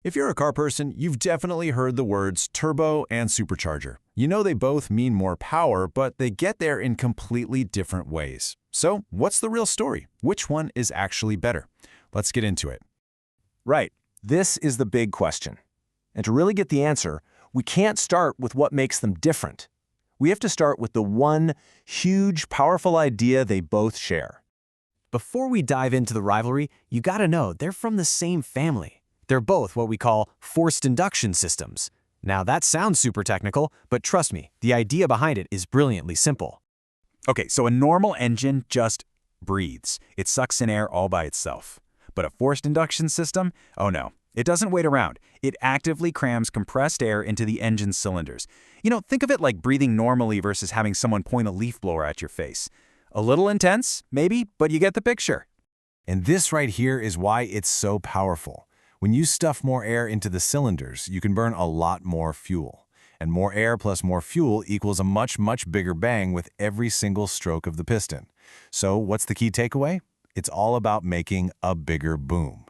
If you're a car person, you've definitely heard the words turbo and supercharger. You know they both mean more power, but they get there in completely different ways. So, what's the real story? Which one is actually better? Let's get into it. Right. This is the big question. And to really get the answer, we can't start with what makes them different. We have to start with the one huge, powerful idea they both share. Before we dive into the rivalry, you gotta know they're from the same family. They're both what we call forced induction systems. Now that sounds super technical, but trust me, the idea behind it is brilliantly simple. Okay, so a normal engine just breathes. It sucks in air all by itself. But a forced induction system? Oh no, it doesn't wait around. It actively crams compressed air into the engine's cylinders. Think of it like breathing normally versus having someone point a leaf blower at your face. A little intense, maybe, but you get the picture. And this right here is why it's so powerful. When you stuff more air into the cylinders, you can burn a lot more fuel. And more air plus more fuel equals a much, much bigger bang with every single stroke of the piston. So what's the key takeaway? It's all about making a bigger boom.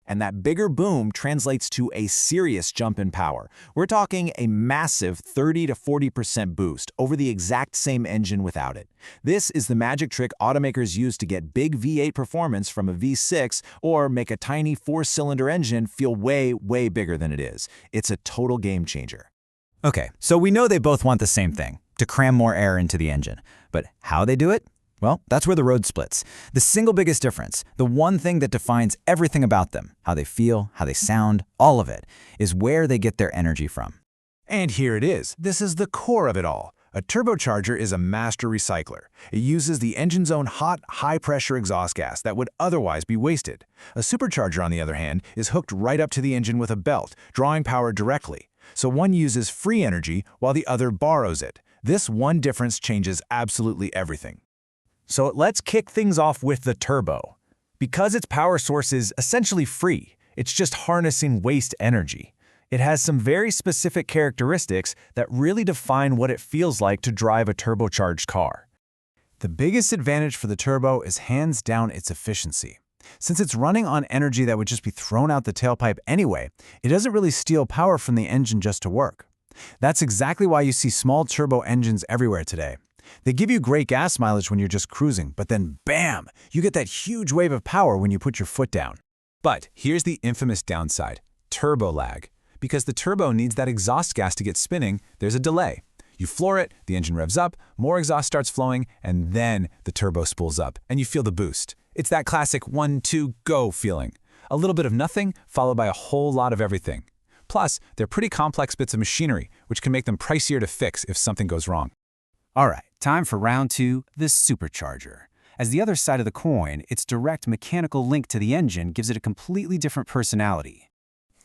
And that bigger boom translates to a serious jump in power. We're talking a massive 30 to 40% boost over the exact same engine without it. This is the magic trick automakers use to get big V8 performance from a V6 or make a tiny 4-cylinder engine feel way, way bigger than it is. It's a total game changer. Okay, so we know they both want the same thing, to cram more air into the engine. But how they do it? Well, that's where the road splits. The single biggest difference, the one thing that defines everything about them, how they feel, how they sound, all of it, is where they get their energy from. And here it is. This is the core of it all. A turbocharger is a master recycler. It uses the engine's own hot, high-pressure exhaust gas that would otherwise be wasted. A supercharger, on the other hand, is hooked right up to the engine with a belt, drawing power directly. So one uses free energy while the other borrows it. This one difference changes absolutely everything. So let's kick things off with the turbo. Because its power source is essentially free, it's just harnessing waste energy. It has some very specific characteristics that really define what it feels like to drive a turbocharged car. The biggest advantage for the turbo is hands down its efficiency. Since it's running on energy that would just be thrown out the tailpipe anyway, it doesn't really steal power from the engine just to work. That's exactly why you see small turbo engines everywhere today. They give you great gas mileage when you're just cruising, but then bam, you get that huge wave of power when you put your foot down. But here's the infamous downside, turbo lag. Because the turbo needs that exhaust gas to get spinning, there's a delay. You floor it, the engine revs up, more exhaust starts flowing, and then the turbo spools up, and you feel the boost. It's that classic 1, 2, go feeling. A little bit of nothing, followed by a whole lot of everything. Plus, they're pretty complex bits of machinery, which can make them pricier to fix if something goes wrong. All right, time for round 2, the supercharger. As the other side of the coin, its direct mechanical link to the engine gives it a completely different personality.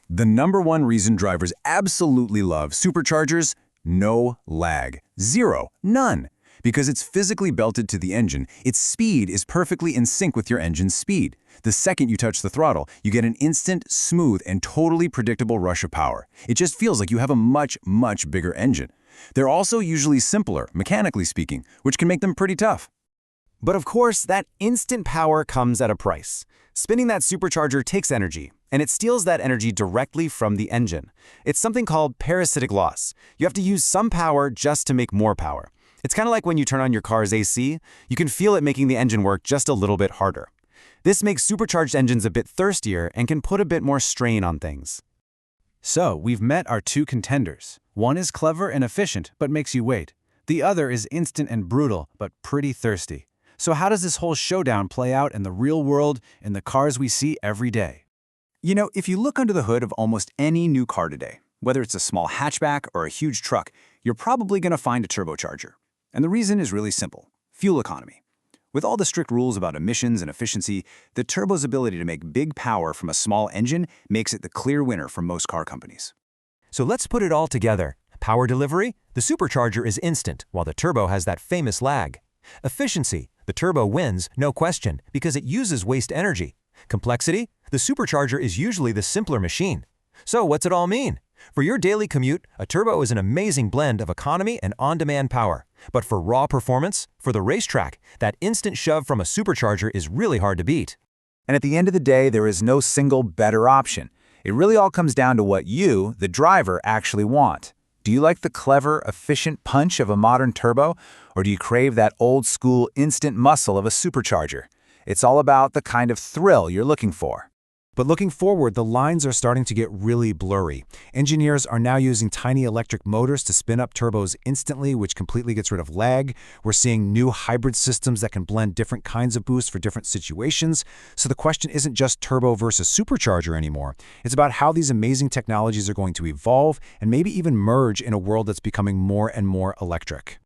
The number one reason drivers absolutely love superchargers? No lag. Zero. None. Because it's physically belted to the engine, its speed is perfectly in sync with your engine's speed. The second you touch the throttle, you get an instant, smooth, and totally predictable rush of power. It just feels like you have a much, much bigger engine. They're also usually simpler, mechanically speaking, which can make them pretty tough. But of course, that instant power comes at a price. Spinning that supercharger takes energy, and it steals that energy directly from the engine. It's something called parasitic loss. You have to use some power just to make more power. It's kind of like when you turn on your car's AC, you can feel it making the engine work just a little bit harder. This makes supercharged engines a bit thirstier and can put a bit more strain on things. So, we've met our two contenders. One is clever and efficient, but makes you wait. The other is instant and brutal, but pretty thirsty. So how does this whole showdown play out in the real world in the cars we see every day? If you look under the hood of almost any new car today, whether it's a small hatchback or a huge truck, you're probably going to find a turbocharger. And the reason is really simple: fuel economy. With all the strict rules about emissions and efficiency, the turbo's ability to make big power from a small engine makes it the clear winner for most car companies. So let's put it all together. Power delivery? The supercharger is instant, while the turbo has that famous lag. Efficiency? The turbo wins, no question, because it uses waste energy. Complexity? The supercharger is usually the simpler machine. So what's it all mean? For your daily commute, a turbo is an amazing blend of economy and on-demand power. But for raw performance, for the racetrack, that instant shove from a supercharger is really hard to beat. And at the end of the day, there is no single better option. It really all comes down to what you, the driver, actually want. Do you like the clever, efficient punch of a modern turbo, or do you crave that old-school instant muscle of a supercharger? It's all about the kind of thrill you're looking for. But looking forward, the lines are starting to get really blurry. Engineers are now using tiny electric motors to spin up turbos instantly, which completely gets rid of lag. We're seeing new hybrid systems that can blend different kinds of boost for different situations. So the question isn't just turbo versus supercharger anymore. It's about how these amazing technologies are going to evolve and maybe even merge in a world that's becoming more and more electric.